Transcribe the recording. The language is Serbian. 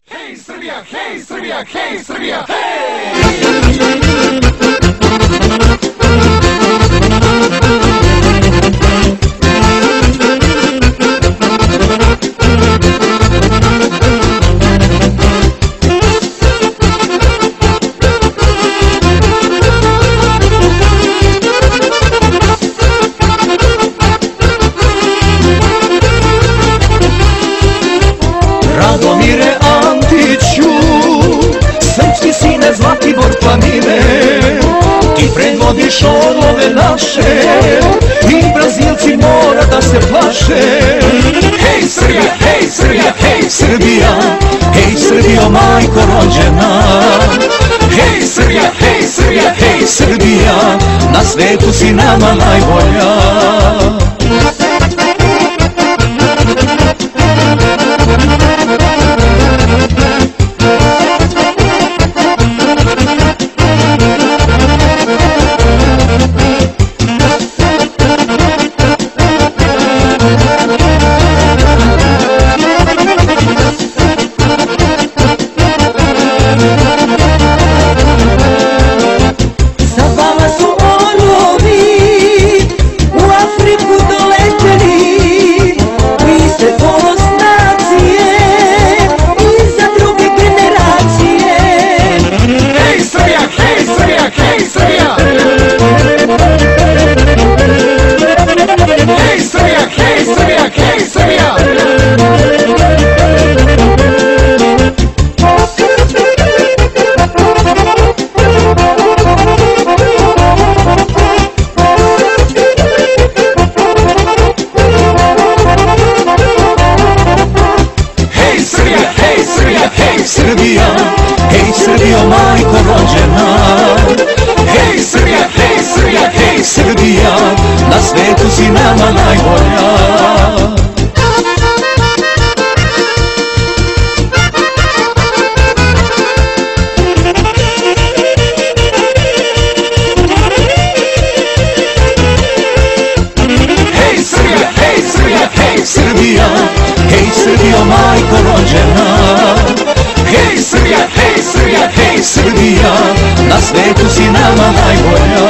Hej Srbija, hej Srbija, hej Srbija, hej! Radomire Antiću, srpski sine Zlatibor planine, ti predvodiš orlove naše i Brazilci mora da se plaše. Hej Srbija, hej Srbija, hej Srbija, hej Srbijo majko rođena. Hej Srbija, hej Srbija, hej Srbija, na svetu si nama najbolja. Srbija, hej Srbijo majko rođena. Hej Srbija, hej Srbija, hej Srbija, na svetu si nama najbolja. Hej Srbija, hej Srbija, hej Srbija, hej Srbijo majko rođena. Hej Srbija, hej Srbija, hej Srbija, na svetu si nama najbolja.